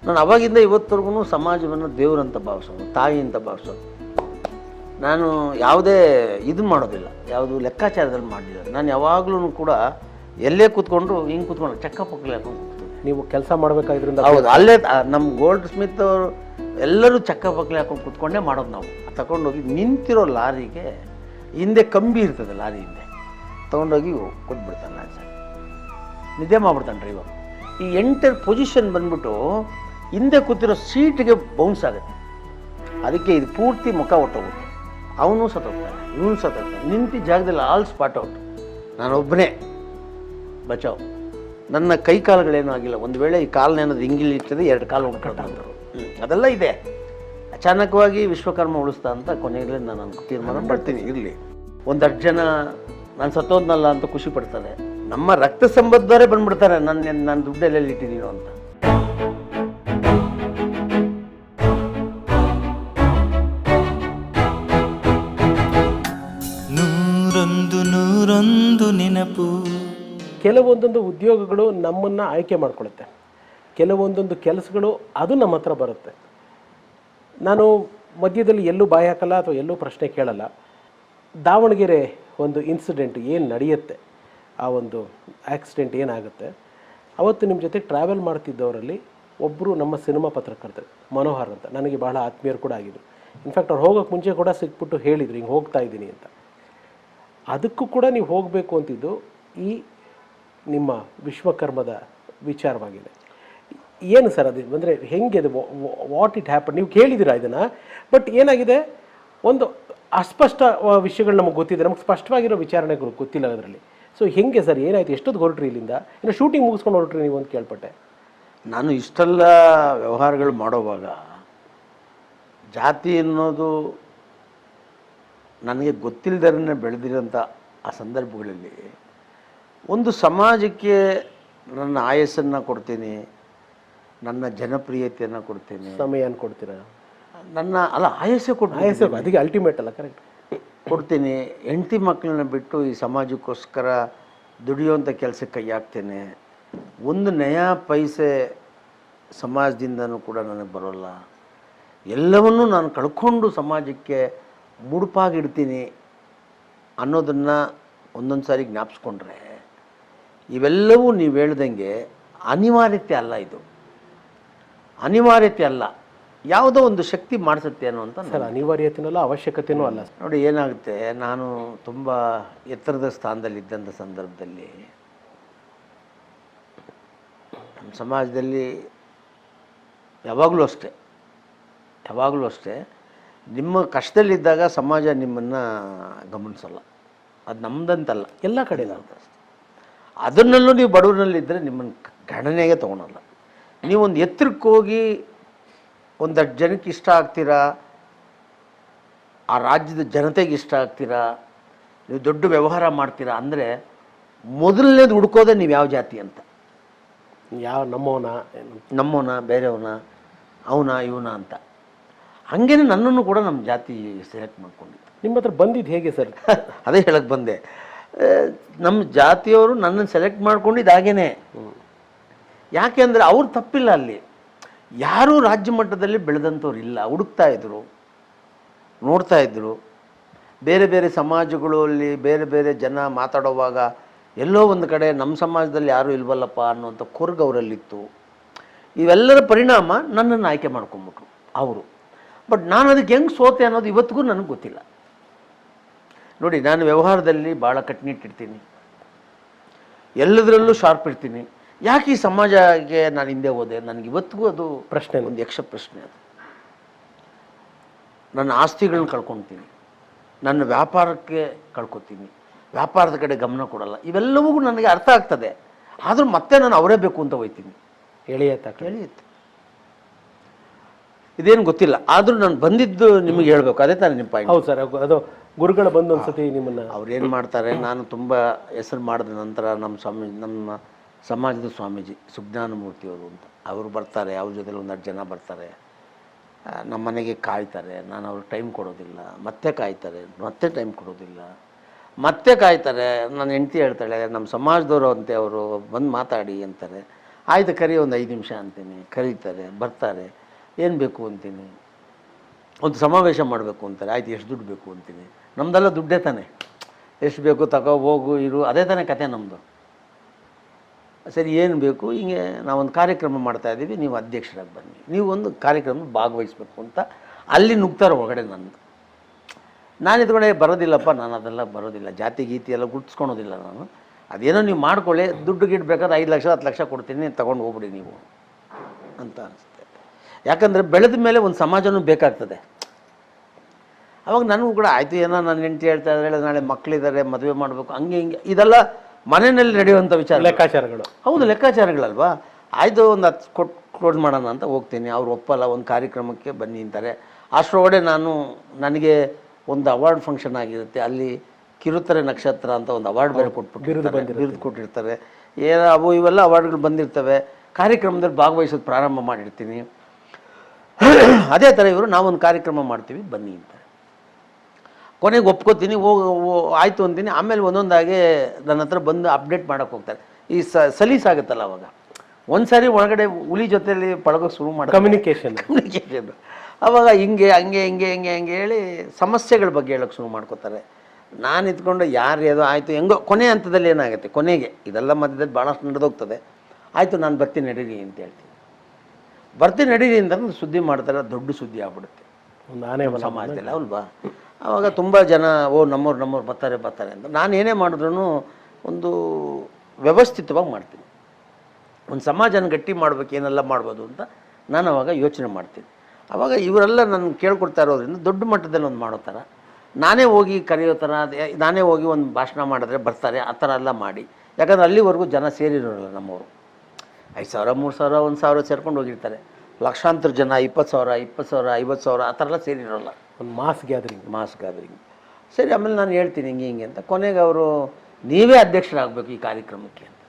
ನಾನು ಅವಾಗಿಂದ ಇವತ್ತವರೆಗೂ ಸಮಾಜವನ್ನು ದೇವರಂತ ಭಾವಿಸೋದು, ತಾಯಿ ಅಂತ ಭಾವಿಸೋದು. ನಾನು ಯಾವುದೇ ಇದು ಮಾಡೋದಿಲ್ಲ, ಯಾವುದು ಲೆಕ್ಕಾಚಾರದಲ್ಲಿ ಮಾಡಲಿಲ್ಲ. ನಾನು ಯಾವಾಗಲೂ ಕೂಡ ಎಲ್ಲೇ ಕೂತ್ಕೊಂಡ್ರು ಹಿಂಗೆ ಕೂತ್ಕೊಂಡು ಚಕ್ಕಪಕ್ಕಲೆ ಹಾಕೊಂಡು ಕೂತ್ಕೊಂಡು. ನೀವು ಕೆಲಸ ಮಾಡಬೇಕಾದ್ರಿಂದ ಹೌದು, ಅಲ್ಲೇ ನಮ್ಮ ಗೋಲ್ಡ್ ಸ್ಮಿತ್ ಅವರು ಎಲ್ಲರೂ ಚಕ್ಕಪಕ್ಕಲೆ ಹಾಕೊಂಡು ಕೂತ್ಕೊಂಡೇ ಮಾಡೋದು. ನಾವು ತಗೊಂಡೋಗಿ ನಿಂತಿರೋ ಲಾರಿಗೆ ಹಿಂದೆ ಕಂಬಿ ಇರ್ತದೆ, ಲಾರಿ ಹಿಂದೆ ತೊಗೊಂಡೋಗಿ ಕೊಟ್ಬಿಡ್ತಾನೆ ನಾನು ಸರ್, ನಿದ್ದೆ ಮಾಡ್ಬಿಡ್ತಾನೆ ಡ್ರೈವರ್. ಈ ಎಂಟರ್ ಪೊಸಿಷನ್ ಬಂದ್ಬಿಟ್ಟು ಹಿಂದೆ ಕೂತಿರೋ ಸೀಟಿಗೆ ಬೌನ್ಸ್ ಆಗುತ್ತೆ. ಅದಕ್ಕೆ ಇದು ಪೂರ್ತಿ ಮುಖ ಹೊಟ್ಟೋಗುತ್ತೆ. ಅವನು ಸತ್ತೋಗ್ತಾನೆ, ಇವನು ಸತ್ತೋಗ್ತಾನೆ. ನಿಂತಿದ್ದ ಜಾಗದಲ್ಲಿ ಆಲ್ ಸ್ಪಾಟ್ ಔಟ್. ನಾನೊಬ್ಬನೇ ಬಚಾವ್. ನನ್ನ ಕೈ ಕಾಲುಗಳೇನೂ ಆಗಿಲ್ಲ. ಒಂದು ವೇಳೆ ಈ ಕಾಲನೇನಾದ್ರು ಹಿಂಗಿಲಿ ಇರ್ತದೆ, 2 ಕಾಲು ಹೊಂಟರು. ಅದೆಲ್ಲ ಇದೆ. ಅಚಾನಕವಾಗಿ ವಿಶ್ವಕರ್ಮ ಉಳಿಸ್ತಾ ಅಂತ ಕೊನೆಗೆ ನಾನು ತೀರ್ಮಾನ ಮಾಡ್ತೀನಿ. ಇರಲಿ, ಒಂದಷ್ಟು ಜನ ನಾನು ಸತ್ತೋದ್ನಲ್ಲ ಅಂತ ಖುಷಿ ಪಡ್ತಾರೆ. ನಮ್ಮ ರಕ್ತ ಸಂಬಂಧವರೇ ಬಂದ್ಬಿಡ್ತಾರೆ, ನನ್ನ ದುಡ್ಡೆಲ್ಲ ಇಟ್ಟಿದ್ದೀನೋ ಅಂತ. ನೂರೊಂದು ನೆನಪು. ಕೆಲವೊಂದೊಂದು ಉದ್ಯೋಗಗಳು ನಮ್ಮನ್ನು ಆಯ್ಕೆ ಮಾಡ್ಕೊಳುತ್ತೆ, ಕೆಲವೊಂದೊಂದು ಕೆಲಸಗಳು ಅದು ನಮ್ಮ ಹತ್ರ ಬರುತ್ತೆ. ನಾನು ಮಧ್ಯದಲ್ಲಿ ಎಲ್ಲೂ ಬಾಯಿ ಹಾಕಲ್ಲ ಅಥವಾ ಎಲ್ಲೂ ಪ್ರಶ್ನೆ ಕೇಳಲ್ಲ. ದಾವಣಗೆರೆ ಒಂದು ಇನ್ಸಿಡೆಂಟ್ ಏನು ನಡೆಯುತ್ತೆ, ಆ ಒಂದು ಆಕ್ಸಿಡೆಂಟ್ ಏನಾಗುತ್ತೆ, ಅವತ್ತು ನಿಮ್ಮ ಜೊತೆ ಟ್ರಾವೆಲ್ ಮಾಡ್ತಿದ್ದವರಲ್ಲಿ ಒಬ್ಬರು ನಮ್ಮ ಸಿನಿಮಾ ಪತ್ರಕರ್ತರು ಮನೋಹರ್ ಅಂತ, ನನಗೆ ಬಹಳ ಆತ್ಮೀಯರು ಕೂಡ ಆಗಿದ್ರು. ಇನ್ಫ್ಯಾಕ್ಟ್ ಅವ್ರು ಹೋಗೋಕ್ಕೆ ಮುಂಚೆ ಕೂಡ ಸಿಕ್ಬಿಟ್ಟು ಹೇಳಿದರು ಹಿಂಗೆ ಹೋಗ್ತಾ ಇದ್ದೀನಿ ಅಂತ. ಅದಕ್ಕೂ ಕೂಡ ನೀವು ಹೋಗಬೇಕು ಅಂತಿದ್ದು ಈ ನಿಮ್ಮ ವಿಶ್ವಕರ್ಮದ ವಿಚಾರವಾಗಿದೆ. ಏನು ಸರ್ ಅದು ಅಂದರೆ ಹೆಂಗೆ ಅದು, ವಾಟ್ ಇಟ್ ಹ್ಯಾಪನ್? ನೀವು ಕೇಳಿದ್ದೀರಾ ಇದನ್ನು, ಬಟ್ ಏನಾಗಿದೆ, ಒಂದು ಅಸ್ಪಷ್ಟ ವಿಷಯಗಳು ನಮಗೆ ಗೊತ್ತಿದೆ, ನಮಗೆ ಸ್ಪಷ್ಟವಾಗಿರೋ ವಿಚಾರಣೆಗಳು ಗೊತ್ತಿಲ್ಲ ಅದರಲ್ಲಿ. ಸೊ ಹೆಂಗೆ ಸರ್, ಏನಾಯಿತು, ಎಷ್ಟೊತ್ತು ಹೊರಟ್ರಿ ಇಲ್ಲಿಂದ? ಇನ್ನು ಶೂಟಿಂಗ್ ಮುಗಿಸ್ಕೊಂಡು ಹೊರಟ್ರಿ ನೀವು ಅಂತ ಕೇಳ್ಪಟ್ಟೆ. ನಾನು ಇಷ್ಟೆಲ್ಲ ವ್ಯವಹಾರಗಳು ಮಾಡೋವಾಗ ಜಾತಿ ಅನ್ನೋದು ನನಗೆ ಗೊತ್ತಿಲ್ಲದೇ ಬೆಳೆದಿರೋಂಥ ಆ ಸಂದರ್ಭಗಳಲ್ಲಿ ಒಂದು ಸಮಾಜಕ್ಕೆ ನನ್ನ ಆಯಸ್ಸನ್ನು ಕೊಡ್ತೀನಿ, ನನ್ನ ಜನಪ್ರಿಯತೆಯನ್ನು ಕೊಡ್ತೀನಿ, ಸಮಯ ಕೊಡ್ತೀರಾ, ನನ್ನ ಆಯಸ್ಸೇ ಆಯಸ್ಸು ಅದಕ್ಕೆ ಅಲ್ಟಿಮೇಟ್ ಅಲ್ಲ, ಕರೆಕ್ಟ್ ಕೊಡ್ತೀನಿ. ಹೆಂಡತಿ ಮಕ್ಕಳನ್ನ ಬಿಟ್ಟು ಈ ಸಮಾಜಕ್ಕೋಸ್ಕರ ದುಡಿಯೋಂಥ ಕೆಲಸಕ್ಕೆ ಕೈ ಹಾಕ್ತೇನೆ. ಒಂದು ನಯಾ ಪೈಸೆ ಸಮಾಜದಿಂದನೂ ಕೂಡ ನನಗೆ ಬರೋಲ್ಲ. ಎಲ್ಲವನ್ನೂ ನಾನು ಕಳ್ಕೊಂಡು ಸಮಾಜಕ್ಕೆ ಮುಡುಪಾಗಿಡ್ತೀನಿ ಅನ್ನೋದನ್ನು ಒಂದೊಂದು ಸಾರಿ ಜ್ಞಾಪಿಸ್ಕೊಂಡ್ರೆ, ಇವೆಲ್ಲವೂ ನೀವು ಹೇಳ್ದಂಗೆ ಅನಿವಾರ್ಯತೆ ಅಲ್ಲ, ಇದು ಅನಿವಾರ್ಯತೆ ಅಲ್ಲ, ಯಾವುದೋ ಒಂದು ಶಕ್ತಿ ಮಾಡಿಸುತ್ತೆ ಅನ್ನೋ ಅಂತ. ಸರ್ ಅನಿವಾರ್ಯತೆನಲ್ಲ, ಅವಶ್ಯಕತೆಯೂ ಅಲ್ಲ. ನೋಡಿ ಏನಾಗುತ್ತೆ, ನಾನು ತುಂಬ ಎತ್ತರದ ಸ್ಥಾನದಲ್ಲಿದ್ದಂಥ ಸಂದರ್ಭದಲ್ಲಿ ನಮ್ಮ ಸಮಾಜದಲ್ಲಿ ಯಾವಾಗಲೂ ಅಷ್ಟೇ ನಿಮ್ಮ ಕಷ್ಟದಲ್ಲಿದ್ದಾಗ ಸಮಾಜ ನಿಮ್ಮನ್ನು ಗಮನಿಸಲ್ಲ. ಅದು ನಮ್ಮದಂತಲ್ಲ, ಎಲ್ಲ ಕಡೆ ಅಂತ. ಅದನ್ನಲ್ಲೂ ನೀವು ಬಡವರಲ್ಲಿದ್ದರೆ ನಿಮ್ಮನ್ನು ಗಣನೆಗೆ ತೊಗೊಳಲ್ಲ. ನೀವೊಂದು ಎತ್ತರಕ್ಕೆ ಹೋಗಿ ಒಂದಷ್ಟು ಜನಕ್ಕೆ ಇಷ್ಟ ಆಗ್ತೀರಾ, ಆ ರಾಜ್ಯದ ಜನತೆಗೆ ಇಷ್ಟ ಆಗ್ತೀರಾ, ನೀವು ದೊಡ್ಡ ವ್ಯವಹಾರ ಮಾಡ್ತೀರಾ ಮೊದಲನೇದು ಹುಡ್ಕೋದೆ ನೀವು ಯಾವ ಜಾತಿ ಅಂತ. ಯಾವ ನಮ್ಮವನ ಬೇರೆಯವನ, ಅವನ ಇವನ ಅಂತ. ಹಾಗೇನೆ ನನ್ನನ್ನು ಕೂಡ ನಮ್ಮ ಜಾತಿ ಸೆಲೆಕ್ಟ್ ಮಾಡ್ಕೊಂಡಿತ್ತು. ನಿಮ್ಮ ಹತ್ರ ಬಂದಿದ್ದು ಹೇಗೆ ಸರ್? ಅದೇ ಹೇಳಕ್ಕೆ ಬಂದೆ, ನಮ್ಮ ಜಾತಿಯವರು ನನ್ನನ್ನು ಸೆಲೆಕ್ಟ್ ಮಾಡ್ಕೊಂಡಿದ್ದು ಹಾಗೇನೆ. ಯಾಕೆ ಅಂದರೆ ಅವ್ರು ತಪ್ಪಿಲ್ಲ. ಅಲ್ಲಿ ಯಾರೂ ರಾಜ್ಯ ಮಟ್ಟದಲ್ಲಿ ಬೆಳೆದಂಥವ್ರು ಇಲ್ಲ, ಹುಡುಕ್ತಾ ಇದ್ರು, ನೋಡ್ತಾ ಇದ್ರು. ಬೇರೆ ಬೇರೆ ಸಮಾಜಗಳಲ್ಲಿ ಬೇರೆ ಬೇರೆ ಜನ ಮಾತಾಡೋವಾಗ ಎಲ್ಲೋ ಒಂದು ಕಡೆ ನಮ್ಮ ಸಮಾಜದಲ್ಲಿ ಯಾರೂ ಇಲ್ವಲ್ಲಪ್ಪ ಅನ್ನೋಂಥ ಕೊರ್ಗು ಅವರಲ್ಲಿತ್ತು. ಇವೆಲ್ಲರ ಪರಿಣಾಮ ನನ್ನನ್ನು ಆಯ್ಕೆ ಮಾಡ್ಕೊಂಬಿಟ್ರು ಅವರು. ಬಟ್ ನಾನು ಅದಕ್ಕೆ ಹೆಂಗೆ ಸೋತೆ ಅನ್ನೋದು ಇವತ್ತಿಗೂ ನನಗೆ ಗೊತ್ತಿಲ್ಲ. ನೋಡಿ, ನಾನು ವ್ಯವಹಾರದಲ್ಲಿ ಭಾಳ ಕಟ್ಟುನಿಟ್ಟಿರ್ತೀನಿ, ಎಲ್ಲದರಲ್ಲೂ ಶಾರ್ಪ್ ಇರ್ತೀನಿ. ಯಾಕೆ ಈ ಸಮಾಜಕ್ಕೆ ನಾನು ಹಿಂದೆ ಹೋದೆ? ನನಗೆ ಇವತ್ತಿಗೂ ಅದು ಪ್ರಶ್ನೆ, ಒಂದು ಯಕ್ಷ ಪ್ರಶ್ನೆ. ಅದು ನನ್ನ ಆಸ್ತಿಗಳನ್ನ ಕಳ್ಕೊತೀನಿ, ನನ್ನ ವ್ಯಾಪಾರಕ್ಕೆ ಕಳ್ಕೊತೀನಿ, ವ್ಯಾಪಾರದ ಕಡೆ ಗಮನ ಕೊಡಲ್ಲ. ಇವೆಲ್ಲವೂ ನನಗೆ ಅರ್ಥ ಆಗ್ತದೆ. ಆದರೂ ಮತ್ತೆ ನಾನು ಅವರೇ ಬೇಕು ಅಂತ ಹೋಗ್ತೀನಿ. ಎಳೆಯುತ್ತೆ, ಇದೇನು ಗೊತ್ತಿಲ್ಲ. ಆದರೂ ನಾನು ಬಂದಿದ್ದು ನಿಮಗೆ ಹೇಳಬೇಕು, ಅದೇ ತಾನೇ ನಿಮ್ಮ ಪಾಯಿಂಟ್. ಹೌದು ಸರ್, ಅದು ಗುರುಗಳು ಬಂದು ಒಂದ್ಸತಿ ನಿಮ್ಮನ್ನು ಅವ್ರೇನು ಮಾಡ್ತಾರೆ, ನಾನು ತುಂಬ ಹೆಸರು ಮಾಡಿದ ನಂತರ ನಮ್ಮ ಸಮಾಜದ ಸ್ವಾಮೀಜಿ ಸುಜ್ಞಾನಮೂರ್ತಿಯವರು ಅಂತ ಅವರು ಬರ್ತಾರೆ. ಅವ್ರ ಜೊತೆಲಿ ಒಂದಷ್ಟು ಜನ ಬರ್ತಾರೆ, ನಮ್ಮ ಮನೆಗೆ ಕಾಯ್ತಾರೆ. ನಾನು ಅವ್ರಿಗೆ ಟೈಮ್ ಕೊಡೋದಿಲ್ಲ, ಮತ್ತೆ ಕಾಯ್ತಾರೆ, ಮತ್ತೆ ಟೈಮ್ ಕೊಡೋದಿಲ್ಲ, ಮತ್ತೆ ಕಾಯ್ತಾರೆ. ನನ್ನ ಹೆಂಡತಿ ಹೇಳ್ತಾಳೆ, ನಮ್ಮ ಸಮಾಜದವರು ಅಂತೆ ಅವರು ಬಂದು ಮಾತಾಡಿ ಅಂತಾರೆ. ಆಯಿತು ಕರಿ, ಒಂದು 5 ನಿಮಿಷ ಅಂತೀನಿ, ಕರೀತಾರೆ, ಬರ್ತಾರೆ, ಏನು ಬೇಕು ಅಂತೀನಿ, ಒಂದು ಸಮಾವೇಶ ಮಾಡಬೇಕು ಅಂತಾರೆ, ಆಯ್ತು ಎಷ್ಟು ದುಡ್ಡು ಬೇಕು ಅಂತೀನಿ, ನಮ್ಮದೆಲ್ಲ ದುಡ್ಡೇ ತಾನೆ, ಎಷ್ಟು ಬೇಕು ತಗೋ ಹೋಗು ಇರು, ಅದೇ ತಾನೇ ಕತೆ ನಮ್ಮದು. ಸರಿ ಏನು ಬೇಕು, ಹಿಂಗೆ ನಾವೊಂದು ಕಾರ್ಯಕ್ರಮ ಮಾಡ್ತಾಯಿದ್ದೀವಿ, ನೀವು ಅಧ್ಯಕ್ಷರಾಗಿ ಬನ್ನಿ, ನೀವು ಒಂದು ಕಾರ್ಯಕ್ರಮ ಭಾಗವಹಿಸ್ಬೇಕು ಅಂತ ಅಲ್ಲಿ ನುಗ್ತಾರೆ ಒಳಗಡೆ. ನಾನು ಇದ್ಕೊಂಡೆ ಬರೋದಿಲ್ಲಪ್ಪ, ನಾನು ಅದೆಲ್ಲ ಬರೋದಿಲ್ಲ, ಜಾತಿ ಗೀತಿ ಎಲ್ಲ ಗುರ್ತಿಸ್ಕೊಳೋದಿಲ್ಲ ನಾನು, ಅದೇನೋ ನೀವು ಮಾಡ್ಕೊಳ್ಳಿ, ದುಡ್ಡು ಗಿಡ್ಬೇಕಾದ್ರೆ 5 ಲಕ್ಷ 10 ಲಕ್ಷ ಕೊಡ್ತೀನಿ, ತೊಗೊಂಡು ಹೋಗ್ಬಿಡಿ ನೀವು ಅಂತ ಅನಿಸುತ್ತೆ. ಯಾಕಂದರೆ ಬೆಳೆದ ಮೇಲೆ ಒಂದು ಸಮಾಜನೂ ಬೇಕಾಗ್ತದೆ. ಅವಾಗ ನನಗೂ ಕೂಡ ಆಯಿತು, ಏನೋ ನನ್ನ ಹೆಂಡತಿ ಹೇಳ್ತಾ ಇದ್ದಾರೆ, ನಾಳೆ ಮಕ್ಕಳಿದ್ದಾರೆ, ಮದುವೆ ಮಾಡಬೇಕು, ಹಂಗೆ ಹಿಂಗೆ, ಇದೆಲ್ಲ ಮನೆಯಲ್ಲಿ ನಡೆಯುವಂಥ ವಿಚಾರ, ಲೆಕ್ಕಾಚಾರಗಳು. ಹೌದು, ಲೆಕ್ಕಾಚಾರಗಳಲ್ವಾ. ಆಯಿತು ಒಂದು 10 ಕ್ಲೋಸ್ ಮಾಡೋಣ ಅಂತ ಹೋಗ್ತೀನಿ, ಅವ್ರು ಒಪ್ಪಲ್ಲ, ಒಂದು ಕಾರ್ಯಕ್ರಮಕ್ಕೆ ಬನ್ನಿ ಅಂತಾರೆ. ಅಷ್ಟರೊಳಗಡೆ ನನಗೆ ಒಂದು ಅವಾರ್ಡ್ ಫಂಕ್ಷನ್ ಆಗಿರುತ್ತೆ, ಅಲ್ಲಿ ಕಿರುತೆರೆ ನಕ್ಷತ್ರ ಅಂತ ಒಂದು ಅವಾರ್ಡ್ ಬೇರೆ ಬಿರುದು ಕೊಟ್ಟಿರ್ತಾರೆ, ಅವು ಇವೆಲ್ಲ ಅವಾರ್ಡ್ಗಳು ಬಂದಿರ್ತವೆ. ಕಾರ್ಯಕ್ರಮದಲ್ಲಿ ಭಾಗವಹಿಸೋದು ಪ್ರಾರಂಭ ಮಾಡಿರ್ತೀನಿ. ಅದೇ ಥರ ಇವರು ನಾವೊಂದು ಕಾರ್ಯಕ್ರಮ ಮಾಡ್ತೀವಿ ಬನ್ನಿ ಅಂತ, ಕೊನೆಗೆ ಒಪ್ಕೋತೀನಿ, ಆಯಿತು ಅಂತೀನಿ. ಆಮೇಲೆ ಒಂದೊಂದಾಗೆ ನನ್ನ ಹತ್ರ ಬಂದು ಅಪ್ಡೇಟ್ ಮಾಡೋಕ್ಕೆ ಹೋಗ್ತಾರೆ. ಈ ಸಲೀಸಾಗುತ್ತಲ್ಲ, ಅವಾಗ ಒಂದು ಸಾರಿ ಒಳಗಡೆ ಹುಲಿ ಜೊತೆಯಲ್ಲಿ ಪಳಗೋಕ್ಕೆ ಶುರು ಮಾಡಿ ಕಮ್ಯುನಿಕೇಷನ್ ಅವಾಗ ಹಿಂಗೆ ಹಂಗೆ ಹಿಂಗೆ ಹಿಂಗೆ ಹಿಂಗೆ ಹೇಳಿ ಸಮಸ್ಯೆಗಳ ಬಗ್ಗೆ ಹೇಳೋಕ್ಕೆ ಶುರು ಮಾಡ್ಕೋತಾರೆ. ನಾನು ಇದ್ಕೊಂಡು ಯಾರು ಏನೋ ಆಯಿತು ಹೆಂಗೋ, ಕೊನೆ ಹಂತದಲ್ಲಿ ಏನಾಗುತ್ತೆ, ಕೊನೆಗೆ ಇದೆಲ್ಲ ಮಧ್ಯದಲ್ಲಿ ಭಾಳಷ್ಟು ನಡೆದೋಗ್ತದೆ. ಆಯಿತು ನಾನು ಬರ್ತೀನಿ ನಡೀರಿ ಅಂತ ಹೇಳ್ತೀನಿ, ಬರ್ತೀನಿ ನಡೀರಿ ಅಂತ ಸುದ್ದಿ ಮಾಡ್ತಾರೆ, ದೊಡ್ಡ ಸುದ್ದಿ ಆಗ್ಬಿಡುತ್ತೆ ಸಮಾಜದಲ್ಲಿ ಅಲ್ವಾ. ಆವಾಗ ತುಂಬ ಜನ ನಮ್ಮವ್ರು ಬರ್ತಾರೆ ಅಂತ. ನಾನು ಏನೇ ಮಾಡಿದ್ರೂ ಒಂದು ವ್ಯವಸ್ಥಿತವಾಗಿ ಮಾಡ್ತೀನಿ, ಒಂದು ಸಮಾಜನ ಗಟ್ಟಿ ಮಾಡ್ಬೇಕು, ಏನೆಲ್ಲ ಮಾಡ್ಬೋದು ಅಂತ ನಾನು ಅವಾಗ ಯೋಚನೆ ಮಾಡ್ತೀನಿ. ಆವಾಗ ಇವರೆಲ್ಲ ನನ್ನ ಕೇಳ್ಕೊಡ್ತಾ ಇರೋದ್ರಿಂದ ದೊಡ್ಡ ಮಟ್ಟದಲ್ಲಿ ಒಂದು ಮಾಡೋ ಥರ, ನಾನೇ ಹೋಗಿ ಕರೆಯೋ ಥರ, ನಾನೇ ಹೋಗಿ ಒಂದು ಭಾಷಣ ಮಾಡಿದ್ರೆ ಬರ್ತಾರೆ, ಆ ಥರ ಎಲ್ಲ ಮಾಡಿ. ಯಾಕಂದರೆ ಅಲ್ಲಿವರೆಗೂ ಜನ ಸೇರಿರೋಲ್ಲ ನಮ್ಮವರು, 5,000 3,000 1,000 ಸೇರ್ಕೊಂಡು ಹೋಗಿರ್ತಾರೆ. ಲಕ್ಷಾಂತರ ಜನ 20,000 50,000 ಆ ಥರ ಎಲ್ಲ ಸೇರಿರೋಲ್ಲ, ಒಂದು ಮಾಸ್ ಗ್ಯಾದರಿಂಗ್. ಸರಿ, ಆಮೇಲೆ ನಾನು ಹೇಳ್ತೀನಿ ಹಿಂಗೆ ಅಂತ. ಕೊನೆಗೆ ಅವರು ನೀವೇ ಅಧ್ಯಕ್ಷರಾಗಬೇಕು ಈ ಕಾರ್ಯಕ್ರಮಕ್ಕೆ ಅಂತ.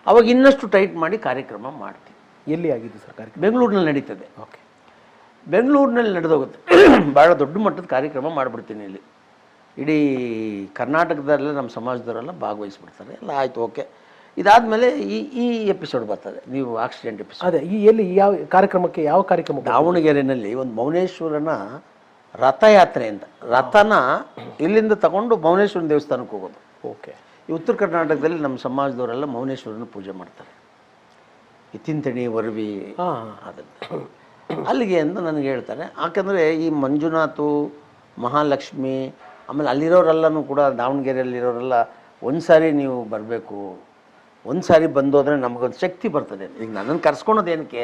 ಅವಾಗ ಇನ್ನಷ್ಟು ಟೈಟ್ ಮಾಡಿ ಕಾರ್ಯಕ್ರಮ ಮಾಡ್ತೀವಿ. ಎಲ್ಲಿ ಆಗಿದ್ದು ಸರ್ ಕಾರ್ಯಕ್ರಮ? ಬೆಂಗಳೂರಿನಲ್ಲಿ ನಡೀತದೆ. ಓಕೆ, ಬೆಂಗಳೂರಿನಲ್ಲಿ ನಡೆದೋಗುತ್ತೆ. ಭಾಳ ದೊಡ್ಡ ಮಟ್ಟದ ಕಾರ್ಯಕ್ರಮ ಮಾಡಿಬಿಡ್ತೀನಿ ಇಲ್ಲಿ. ಇಡೀ ಕರ್ನಾಟಕದಲ್ಲೇ ನಮ್ಮ ಸಮಾಜದವರೆಲ್ಲ ಭಾಗವಹಿಸ್ಬಿಡ್ತಾರೆ ಎಲ್ಲ. ಆಯಿತು, ಓಕೆ. ಇದಾದಮೇಲೆ ಈ ಎಪಿಸೋಡ್ ಬರ್ತದೆ, ನೀವು ಆಕ್ಸಿಡೆಂಟ್ ಎಪಿಸೋಡ್. ಅದೇ ಎಲ್ಲಿ ಯಾವ ಕಾರ್ಯಕ್ರಮಕ್ಕೆ? ಯಾವ ಕಾರ್ಯಕ್ರಮ? ದಾವಣಗೆರೆಯಲ್ಲಿ ಒಂದು ಮೌನೇಶ್ವರನ ರಥಯಾತ್ರೆ ಅಂತ, ರಥನ ಇಲ್ಲಿಂದ ತಗೊಂಡು ಮೌನೇಶ್ವರನ ದೇವಸ್ಥಾನಕ್ಕೆ ಹೋಗೋದು. ಓಕೆ. ಈ ಉತ್ತರ ಕರ್ನಾಟಕದಲ್ಲಿ ನಮ್ಮ ಸಮಾಜದವರೆಲ್ಲ ಮೌನೇಶ್ವರನ ಪೂಜೆ ಮಾಡ್ತಾರೆ, ಈ ತಿಂತಣಿ ವರವಿ ಅದನ್ನು ಅಲ್ಲಿಗೆ ಅಂತ ನನಗೆ ಹೇಳ್ತಾರೆ. ಯಾಕಂದರೆ ಈ ಮಂಜುನಾಥು, ಮಹಾಲಕ್ಷ್ಮಿ, ಆಮೇಲೆ ಅಲ್ಲಿರೋರೆಲ್ಲನೂ ಕೂಡ ದಾವಣಗೆರೆಯಲ್ಲಿರೋರೆಲ್ಲ ಒಂದು ಸಾರಿ ನೀವು ಬರಬೇಕು, ಒಂದು ಸಾರಿ ಬಂದೋದ್ರೆ ನಮಗೊಂದು ಶಕ್ತಿ ಬರ್ತದೆ. ಈಗ ನನ್ನನ್ನು ಕರ್ಸ್ಕೊಳೋದು ಏನಕ್ಕೆ,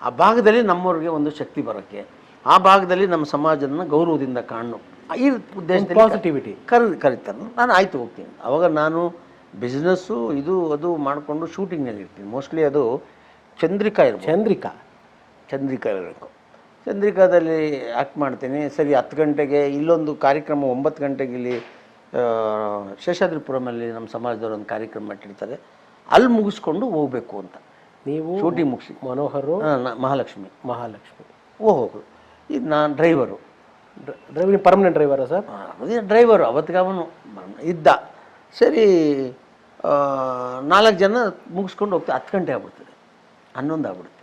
ಆ ಭಾಗದಲ್ಲಿ ನಮ್ಮವ್ರಿಗೆ ಒಂದು ಶಕ್ತಿ ಬರೋಕ್ಕೆ, ಆ ಭಾಗದಲ್ಲಿ ನಮ್ಮ ಸಮಾಜನ ಗೌರವದಿಂದ ಕಾಣು, ಈ ಉದ್ದೇಶದಲ್ಲಿ ಪಾಸಿಟಿವಿಟಿ ಕರೀತಾರೆ. ನಾನು ಆಯಿತು ಹೋಗ್ತೀನಿ. ಅವಾಗ ನಾನು ಬಿಸ್ನೆಸ್ಸು ಇದು ಅದು ಮಾಡಿಕೊಂಡು ಶೂಟಿಂಗ್ನಲ್ಲಿ ಇರ್ತೀನಿ. ಮೋಸ್ಟ್ಲಿ ಅದು ಚಂದ್ರಿಕಾ ಇರಬೇಕು. ಚಂದ್ರಿಕಾದಲ್ಲಿ ಆ್ಯಕ್ಟ್ ಮಾಡ್ತೀನಿ. ಸರಿ, 10 ಗಂಟೆಗೆ ಇಲ್ಲೊಂದು ಕಾರ್ಯಕ್ರಮ, 9 ಗಂಟೆಗೆ ಇಲ್ಲಿ ಶೇಷಾದ್ರಿಪುರಮಲ್ಲಿ ನಮ್ಮ ಸಮಾಜದವ್ರು ಒಂದು ಕಾರ್ಯಕ್ರಮ ಇಟ್ಟಿರ್ತಾರೆ, ಅಲ್ಲಿ ಮುಗಿಸ್ಕೊಂಡು ಹೋಗಬೇಕು ಅಂತ. ನೀವು ಶೂಟಿಂಗ್ ಮುಗಿಸಿ ಮನೋಹರು, ಮಹಾಲಕ್ಷ್ಮಿ ಹೋಗು. ಇದು ನಾನು ಡ್ರೈವರ್ ಪರ್ಮನೆಂಟ್ ಡ್ರೈವರಾ ಸರ್? ಅದೇ ಡ್ರೈವರು, ಅವತ್ತಿಗೆ ಅವನು ಇದ್ದ. ಸರಿ, 4 ಜನ ಮುಗಿಸ್ಕೊಂಡು ಹೋಗ್ತೀವಿ. 10 ಗಂಟೆ ಆಗ್ಬಿಡ್ತದೆ, 11 ಆಗ್ಬಿಡುತ್ತೆ.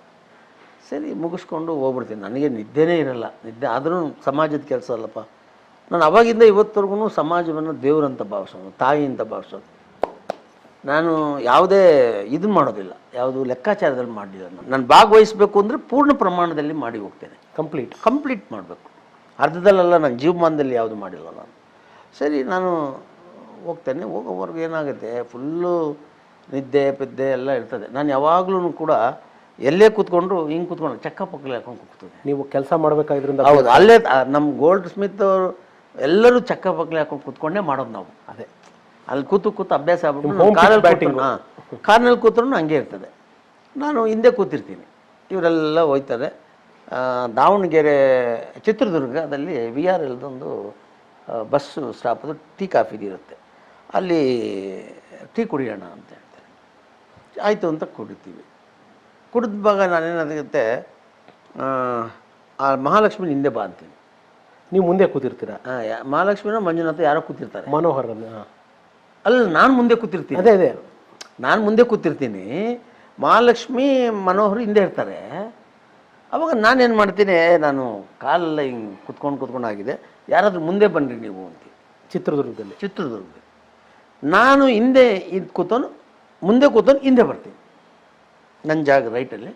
ಸರಿ, ಮುಗಿಸ್ಕೊಂಡು ಹೋಗ್ಬಿಡ್ತೀನಿ. ನನಗೆ ನಿದ್ದೆನೇ ಇರಲ್ಲ. ನಿದ್ದೆ ಆದರೂ ಸಮಾಜದ ಕೆಲಸ ಅಲ್ಲಪ್ಪ. ನಾನು ಅವಾಗಿಂದ ಇವತ್ತವರೆಗೂ ಸಮಾಜವನ್ನು ದೇವರಂತ ಭಾವಿಸೋದು, ತಾಯಿ ಅಂತ ಭಾವಿಸೋದು. ನಾನು ಯಾವುದೇ ಇದನ್ನು ಮಾಡೋದಿಲ್ಲ, ಯಾವುದು ಲೆಕ್ಕಾಚಾರದಲ್ಲಿ ಮಾಡಲಿಲ್ಲ. ನಾನು ಭಾಗವಹಿಸಬೇಕು ಅಂದರೆ ಪೂರ್ಣ ಪ್ರಮಾಣದಲ್ಲಿ ಮಾಡಿ ಹೋಗ್ತೇನೆ, ಕಂಪ್ಲೀಟ್ ಮಾಡಬೇಕು. ಅರ್ಧದಲ್ಲೆಲ್ಲ ನಾನು ಜೀವಮಾನದಲ್ಲಿ ಯಾವುದು ಮಾಡಿಲ್ಲ ನಾನು. ಸರಿ, ನಾನು ಹೋಗ್ತೇನೆ. ಹೋಗೋವರೆಗೂ ಏನಾಗುತ್ತೆ, ಫುಲ್ಲು ನಿದ್ದೆ ಪಿದ್ದೆ ಎಲ್ಲ ಇರ್ತದೆ. ನಾನು ಯಾವಾಗಲೂ ಕೂಡ ಎಲ್ಲೇ ಕೂತ್ಕೊಂಡು ಹಿಂಗೆ ಕೂತ್ಕೊಂಡು ಚಕ್ಕಪಕ್ಕಲೆ ಹಾಕೊಂಡು ಕೂಗ್ತದೆ. ನೀವು ಕೆಲಸ ಮಾಡಬೇಕಾದ್ರಿಂದ? ಹೌದು, ಅಲ್ಲೇ ನಮ್ಮ ಗೋಲ್ಡ್ ಸ್ಮಿತ್ ಅವರು ಎಲ್ಲರೂ ಚಕ್ಕಪಕ್ಕಲೆ ಹಾಕೊಂಡು ಕೂತ್ಕೊಂಡೇ ಮಾಡೋದು ನಾವು. ಅದೇ ಅಲ್ಲಿ ಕೂತು ಅಭ್ಯಾಸ ಆಗ್ಬಿಟ್ಟು ಕಾರ್ನಲ್ಲಿ ಕೂತ್ರೂ ಹಂಗೆ ಇರ್ತದೆ. ನಾನು ಹಿಂದೆ ಕೂತಿರ್ತೀನಿ, ಇವರೆಲ್ಲ ಹೋಯ್ತಾರೆ. ದಾವಣಗೆರೆ ಚಿತ್ರದುರ್ಗದಲ್ಲಿ VRLದೊಂದು ಬಸ್ಸು ಸ್ಟಾಪದು ಟೀ ಕಾಫಿದು ಇರುತ್ತೆ, ಅಲ್ಲಿ ಟೀ ಕುಡಿಯೋಣ ಅಂತ ಹೇಳ್ತಾರೆ. ಆಯಿತು ಅಂತ ಕುಡಿತೀವಿ. ಕುಡಿದಾಗ ನಾನೇನಾಗುತ್ತೆ, ಆ ಮಹಾಲಕ್ಷ್ಮಿ ಹಿಂದೆ ಬಾ ಅಂತೀನಿ. ನೀವು ಮುಂದೆ ಕೂತಿರ್ತೀರಾ? ಮಹಾಲಕ್ಷ್ಮಿನ ಮಂಜುನಾಥ ಯಾರೋ ಕೂತಿರ್ತಾರೆ, ಮನೋಹರ್ ಅಲ್ಲ ನಾನು ಮುಂದೆ ಕೂತಿರ್ತೀನಿ. ಅದೇ ನಾನು ಮುಂದೆ ಕೂತಿರ್ತೀನಿ. ಮಹಾಲಕ್ಷ್ಮಿ ಮನೋಹರ್ ಹಿಂದೆ ಇರ್ತಾರೆ. ಅವಾಗ ನಾನೇನು ಮಾಡ್ತೀನಿ, ನಾನು ಕಾಲೆಲ್ಲ ಹಿಂಗೆ ಕುತ್ಕೊಂಡು ಆಗಿದೆ, ಯಾರಾದರೂ ಮುಂದೆ ಬನ್ನಿರಿ ನೀವು ಅಂತ. ಚಿತ್ರದುರ್ಗದಲ್ಲಿ ನಾನು ಹಿಂದೆ ಇದು ಕೂತವನು, ಮುಂದೆ ಕೂತವನು ಹಿಂದೆ ಬರ್ತೀನಿ. ನನ್ನ ಜಾಗ ರೈಟಲ್ಲಿ,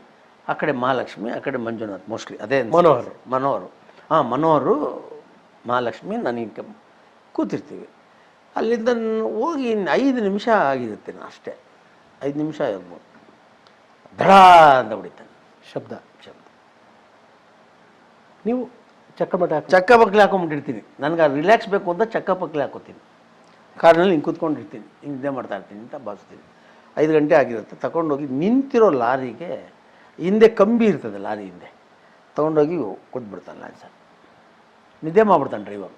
ಆ ಕಡೆ ಮಹಾಲಕ್ಷ್ಮಿ, ಆ ಕಡೆ ಮಂಜುನಾಥ್, ಮೋಸ್ಟ್ಲಿ ಅದೇ ಮನೋಹರು ಮಹಾಲಕ್ಷ್ಮಿ ನನಗೆ ಕೂತಿರ್ತೀವಿ. ಅಲ್ಲಿಂದ ಹೋಗಿ 5 ನಿಮಿಷ ಆಗಿರುತ್ತೆ ಅಷ್ಟೇ, 5 ನಿಮಿಷ ಇರ್ಬೋದು, ದಡ ಅಂತ ಹೊಡಿತಾನೆ ಶಬ್ದ. ನೀವು ಚಕ್ಕ ಪಕ್ಕಲೆ ಹಾಕೊಂಡ್ಬಿಟ್ಟಿರ್ತೀನಿ. ನನಗೆ ರಿಲ್ಯಾಕ್ಸ್ ಬೇಕು ಅಂತ ಚಕ್ಕ ಪಕ್ಕಲೆ ಹಾಕೋತೀನಿ, ಕಾರ್ನಲ್ಲಿ ಹಿಂಗೆ ಕೂತ್ಕೊಂಡಿರ್ತೀನಿ, ಹಿಂಗೆ ಇದೇ ಮಾಡ್ತಾ ಇರ್ತೀನಿ ಅಂತ ಭಾವಿಸ್ತೀನಿ. 5 ಗಂಟೆ ಆಗಿರುತ್ತೆ. ತಗೊಂಡೋಗಿ ನಿಂತಿರೋ ಲಾರಿಗೆ ಹಿಂದೆ ಕಂಬಿ ಇರ್ತದೆ, ಲಾರಿ ಹಿಂದೆ ತೊಗೊಂಡೋಗಿ ಕೂತ್ಬಿಡ್ತಾನೆ ಲಾನ್ಸರ್. ನಿದ್ದೆ ಮಾಡ್ಬಿಡ್ತಾನೆ ಡ್ರೈವರ್,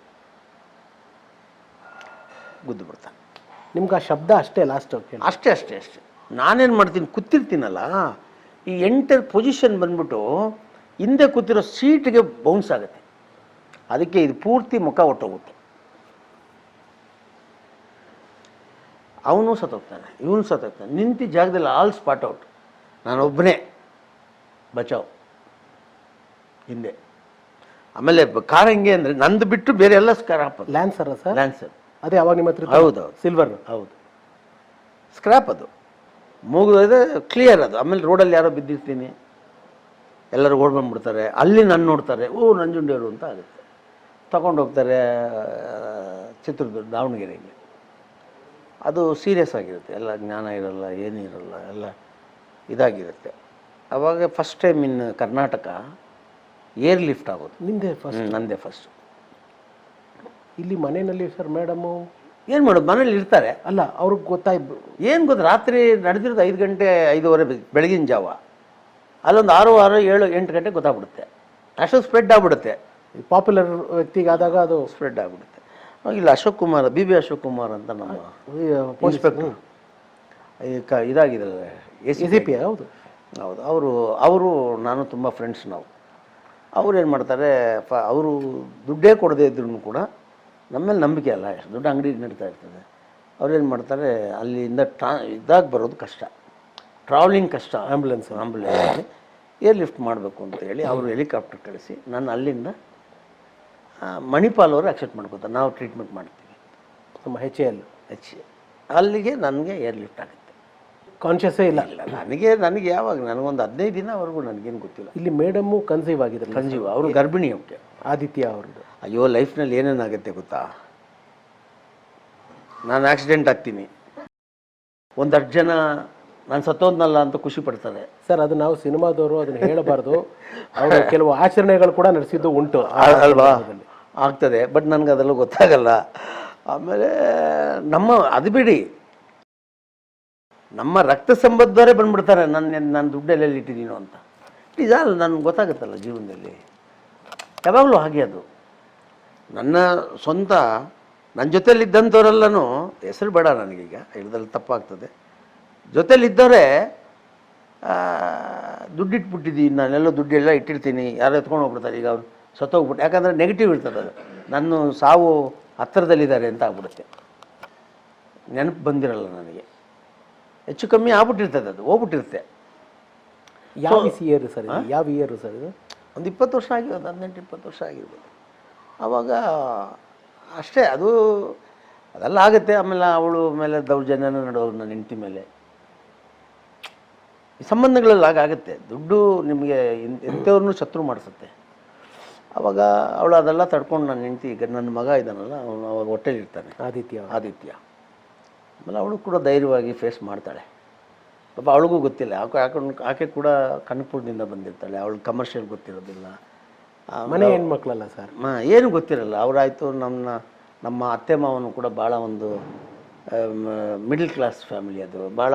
ಗುದ್ದು ಬಿಡ್ತಾನೆ. ನಿಮ್ಗೆ ಆ ಶಬ್ದ ಅಷ್ಟೇ ಲಾಸ್ಟ್? ಅಷ್ಟೇ. ನಾನೇನು ಮಾಡ್ತೀನಿ, ಕೂತಿರ್ತೀನಲ್ಲ, ಈ ಎಂಟರ್ ಪೊಸಿಷನ್ ಬಂದ್ಬಿಟ್ಟು ಹಿಂದೆ ಕೂತಿರೋ ಸೀಟ್ಗೆ ಬೌನ್ಸ್ ಆಗುತ್ತೆ. ಅದಕ್ಕೆ ಇದು ಪೂರ್ತಿ ಮುಖ ಹೊಟ್ಟೋಗುತ್ತೆ. ಅವನು ಸತ್ತೋಗ್ತಾನೆ, ಇವನು ಸತ್ತೋಗ್ತಾನೆ. ನಿಂತಿ ಜಾಗದಲ್ಲಿ ಆಲ್ ಸ್ಪಾಟ್ ಔಟ್. ನಾನೊಬ್ಬನೇ ಬಚಾವ್ ಹಿಂದೆ. ಆಮೇಲೆ ಕಾರ್ ಹೆಂಗೆ ಅಂದರೆ ನಂದು ಬಿಟ್ಟು ಬೇರೆ ಎಲ್ಲ ಸ್ಕ್ರಾಪ್. Lancer sir? ಲ್ಯಾನ್ಸರ್. ಅದೇ ಅವಾಗ ನಿಮ್ಮ ಹತ್ರ? ಹೌದು, ಸಿಲ್ವರ್. ಹೌದು, ಸ್ಕ್ರಾಪ್ ಅದು. ಮುಗಿದೋದೆ ಕ್ಲಿಯರ್ ಅದು. ಆಮೇಲೆ ರೋಡಲ್ಲಿ ಯಾರೋ ಬಿದ್ದಿರ್ತೀನಿ, ಎಲ್ಲರೂ ಓಡ್ ಬಂದ್ಬಿಡ್ತಾರೆ. ಅಲ್ಲಿ ನಾನು ನೋಡ್ತಾರೆ, ಓ ನಂಜುಂಡಿಯವರು ಅಂತ ಆಗುತ್ತೆ. ತಗೊಂಡೋಗ್ತಾರೆ ಚಿತ್ರದುರ್ಗ, ದಾವಣಗೆರೆಗೆ. ಅದು ಸೀರಿಯಸ್ ಆಗಿರುತ್ತೆ, ಎಲ್ಲ ಜ್ಞಾನ ಇರಲ್ಲ, ಏನೂ ಇರಲ್ಲ, ಎಲ್ಲ ಇದಾಗಿರುತ್ತೆ. ಆವಾಗ first time in Karnataka air lift ಆಗೋದು. ನಂದೇ ಫಸ್ಟ್. ಇಲ್ಲಿ ಮನೆಯಲ್ಲಿ ಸರ್ ಮೇಡಮು ಏನು ಮಾಡೋದು, ಮನೇಲಿ ಇರ್ತಾರೆ. ಅಲ್ಲ, ಅವ್ರಿಗೆ ಗೊತ್ತಾಯ್ತು. ಏನು ಗೊತ್ತು, ರಾತ್ರಿ ನಡೆದಿರೋದು 5 ಗಂಟೆ 5:30 ಬೆಳಗಿನ ಜಾವ. ಅಲ್ಲೊಂದು 6, 7, 8 ಗಂಟೆ ಗೊತ್ತಾಗ್ಬಿಡುತ್ತೆ. ಅಷ್ಟು ಸ್ಪ್ರೆಡ್ ಆಗ್ಬಿಡುತ್ತೆ. ಪಾಪ್ಯುಲರ್ ವ್ಯಕ್ತಿಗಾದಾಗ ಅದು ಸ್ಪ್ರೆಡ್ ಆಗಿಬಿಡುತ್ತೆ. ಇಲ್ಲ ಅಶೋಕ್ ಕುಮಾರ್, BB ಅಶೋಕ್ ಕುಮಾರ್ ಅಂತ ನಮ್ಮ ಇನ್ಸ್ಪೆಕ್ಟರ್ ಇದಾಗಿದ್ದಾರೆ, ACP. ಹೌದು, ಅವರು ನಾನು ತುಂಬ ಫ್ರೆಂಡ್ಸ್. ನಾವು ಅವ್ರು ಏನು ಮಾಡ್ತಾರೆ, ಅವರು ದುಡ್ಡೇ ಕೊಡದೇ ಇದ್ರೂ ಕೂಡ ನಮ್ಮ ಮೇಲೆ ನಂಬಿಕೆ ಅಲ್ಲ, ಎಷ್ಟು ದೊಡ್ಡ ಅಂಗಡಿ ನಡೀತಾ ಇರ್ತದೆ. ಅವ್ರೇನು ಮಾಡ್ತಾರೆ, ಅಲ್ಲಿಂದ ಇದಾಗಿ ಬರೋದು ಕಷ್ಟ, ಟ್ರಾವೆಲಿಂಗ್ ಕಷ್ಟ. ಆ್ಯಂಬುಲೆನ್ಸ್ ಏರ್ ಲಿಫ್ಟ್ ಮಾಡಬೇಕು ಅಂತ ಹೇಳಿ ಅವರು ಹೆಲಿಕಾಪ್ಟರ್ ಕಳಿಸಿ ನಾನು ಅಲ್ಲಿಂದ ಮಣಿಪಾಲ್ ಅವರು ಅಕ್ಸೆಪ್ಟ್ ಮಾಡ್ಕೋತಾರೆ. ನಾವು ಟ್ರೀಟ್ಮೆಂಟ್ ಮಾಡ್ತೀವಿ ನಮ್ಮ HAL ಅಲ್ಲಿಗೆ ನನಗೆ ಏರ್ ಲಿಫ್ಟ್ ಆಗುತ್ತೆ. ಕಾನ್ಷಿಯಸ್ಸೇ ಇಲ್ಲ ನನಗೆ ಯಾವಾಗ, ನನಗೊಂದು 15 ದಿನವರೆಗೂ ನನಗೇನು ಗೊತ್ತಿಲ್ಲ. ಇಲ್ಲಿ ಮೇಡಮ್ಮು ಕನ್ಸೀವ್ ಆಗಿದ್ರು. ಅವರು ಗರ್ಭಿಣಿ. ಓಕೆ, ಆದಿತ್ಯ ಅವ್ರದ್ದು. ಅಯ್ಯೋ, ಲೈಫ್ನಲ್ಲಿ ಏನೇನಾಗುತ್ತೆ ಗೊತ್ತಾ, ನಾನು ಆಕ್ಸಿಡೆಂಟ್ ಆಗ್ತೀನಿ, 10 ಜನ ನಾನು ಸತ್ತೋದ್ನಲ್ಲ ಅಂತ ಖುಷಿ ಪಡ್ತಾರೆ ಸರ್. ಅದು ನಾವು ಸಿನಿಮಾದವರು ಅದನ್ನು ಹೇಳಬಾರ್ದು. ಅವರು ಕೆಲವು ಆಚರಣೆಗಳು ಕೂಡ ನಡೆಸಿದ್ದು ಉಂಟು ಅಲ್ವಾ, ಆಗ್ತದೆ. ಬಟ್ ನನಗೆ ಅದೆಲ್ಲ ಗೊತ್ತಾಗಲ್ಲ. ಆಮೇಲೆ ಅದು ಬಿಡಿ, ನಮ್ಮ ರಕ್ತ ಸಂಬಂಧವರೇ ಬಂದ್ಬಿಡ್ತಾರೆ, ನಾನು ದುಡ್ಡೆಲ್ಲ ಇಟ್ಟಿದ್ದೀನೋ ಅಂತ. ಇದಲ್ಲ, ನನಗೆ ಗೊತ್ತಾಗುತ್ತಲ್ಲ ಜೀವನದಲ್ಲಿ ಯಾವಾಗಲೂ ಹಾಗೆ. ಅದು ನನ್ನ ಸ್ವಂತ, ನನ್ನ ಜೊತೆಲಿದ್ದಂಥವರೆಲ್ಲನೂ, ಹೆಸರು ಬೇಡ ನನಗೀಗ ಹೇಳಿದಲ್ಲಿ ತಪ್ಪಾಗ್ತದೆ, ಜೊತೆಲಿದ್ದವರೇ ದುಡ್ಡಿಟ್ಬಿಟ್ಟಿದ್ದೀನಿ, ನಾನೆಲ್ಲ ದುಡ್ಡೆಲ್ಲ ಇಟ್ಟಿರ್ತೀನಿ, ಯಾರೋ ಎತ್ಕೊಂಡು ಹೋಗ್ಬಿಡ್ತಾರೆ. ಈಗ ಅವ್ರು ಸತ್ತೋಗ್ಬಿಟ್ಟು, ಯಾಕಂದರೆ ನೆಗೆಟಿವ್ ಇರ್ತದೆ ಅದು, ನನ್ನ ಸಾವು ಹತ್ತಿರದಲ್ಲಿದ್ದಾರೆ ಅಂತ ಆಗ್ಬಿಡುತ್ತೆ. ನೆನಪು ಬಂದಿರಲ್ಲ ನನಗೆ, ಹೆಚ್ಚು ಕಮ್ಮಿ ಆಗ್ಬಿಟ್ಟಿರ್ತದೆ, ಅದು ಹೋಗ್ಬಿಟ್ಟಿರುತ್ತೆ. ಯಾವ ಇಯರ್ ಸರ್? ಯಾವ ಇಯರು ಸರ್ ಇದು? ಒಂದು 20 ವರ್ಷ ಆಗಿರೋದು, 18-20 ವರ್ಷ ಆಗಿರ್ಬೋದು. ಆವಾಗ ಅಷ್ಟೇ, ಅದೆಲ್ಲ ಆಗುತ್ತೆ. ಆಮೇಲೆ ಅವಳು ಮೇಲೆ ದೌರ್ಜನ್ಯನ ನಡೆಯೋರು ನನ್ನ ಹೆಂಡತಿ ಮೇಲೆ. ಈ ಸಂಬಂಧಗಳಲ್ಲಿ ಆಗುತ್ತೆ. ದುಡ್ಡು ನಿಮಗೆ ಎಂಥವ್ರನ್ನೂ ಶತ್ರು ಮಾಡಿಸುತ್ತೆ. ಆವಾಗ ಅವಳು ಅದೆಲ್ಲ ತಡ್ಕೊಂಡು ನನ್ನ ಹೆಂಡತಿ, ಈಗ ನನ್ನ ಮಗ ಇದ್ದಾನಲ್ಲ, ಅವನು ಅವಾಗ ಹೊಟ್ಟೆಲಿರ್ತಾನೆ, ಆದಿತ್ಯ. ಆಮೇಲೆ ಅವಳು ಕೂಡ ಧೈರ್ಯವಾಗಿ ಫೇಸ್ ಮಾಡ್ತಾಳೆ. ಪಾಪ ಅವಳಿಗೂ ಗೊತ್ತಿಲ್ಲ, ಆಕೆ ಕೂಡ ಕನಕಪುರದಿಂದ ಬಂದಿರ್ತಾಳೆ, ಅವಳು ಕಮರ್ಷಿಯಲ್ ಗೊತ್ತಿರೋದಿಲ್ಲ. ಮನೆ ಹೆಣ್ಮಕ್ಳಲ್ಲ ಸರ್, ಏನು ಗೊತ್ತಿರಲ್ಲ. ಅವರಾಯಿತು, ನಮ್ಮ ಅತ್ತೆ ಮಾವನು ಕೂಡ ಭಾಳ ಒಂದು ಮಿಡಲ್ ಕ್ಲಾಸ್ ಫ್ಯಾಮಿಲಿ. ಅದು ಭಾಳ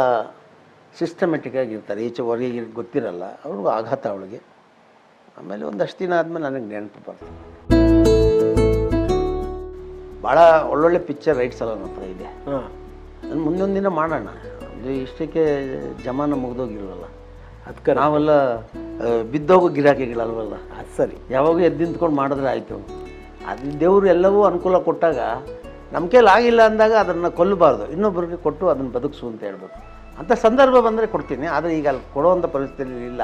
ಸಿಸ್ಟಮೆಟಿಕ್ ಆಗಿರ್ತಾರೆ, ಈಚೆ ಹೊರಗೆ ಗೊತ್ತಿರಲ್ಲ. ಅವ್ರಿಗೂ ಆಘಾತ ಅವಳಿಗೆ. ಆಮೇಲೆ ಒಂದಷ್ಟು ದಿನ ಆದಮೇಲೆ ನನಗೆ ನೆನಪು ಬರ್ತದೆ. ಭಾಳ ಒಳ್ಳೊಳ್ಳೆ ಪಿಕ್ಚರ್ ರೈಟ್ಸ್ ಎಲ್ಲ ನನ್ನ ಹತ್ರ ಇದೆ. ನಾನು ಮುಂದೊಂದು ದಿನ ಮಾಡೋಣ. ಇದು ಇಷ್ಟಕ್ಕೆ ಜಮಾನ ಮುಗಿದೋಗಿಲ್ವಲ್ಲ, ಅದಕ್ಕೆ ನಾವೆಲ್ಲ ಬಿದ್ದೋಗೋ ಗಿರಾಕಿಗಳಲ್ವಲ್ಲ. ಅದು ಸರಿ, ಯಾವಾಗ ಎದ್ದು ನಿಂತ್ಕೊಂಡು ಮಾಡಿದ್ರೆ ಆಯಿತು. ಅದು ದೇವರು ಎಲ್ಲವೂ ಅನುಕೂಲ ಕೊಟ್ಟಾಗ, ನಮ್ಮ ಕೈಲಿ ಆಗಿಲ್ಲ ಅಂದಾಗ ಅದನ್ನು ಕೊಲ್ಲಬಾರ್ದು, ಇನ್ನೊಬ್ಬರಿಗೆ ಕೊಟ್ಟು ಅದನ್ನು ಬದುಕಿಸು ಅಂತ ಹೇಳ್ಬೇಕು. ಅಂಥ ಸಂದರ್ಭ ಬಂದರೆ ಕೊಡ್ತೀನಿ, ಆದರೆ ಈಗ ಅಲ್ಲಿ ಕೊಡುವಂಥ ಪರಿಸ್ಥಿತಿ ಇಲ್ಲ.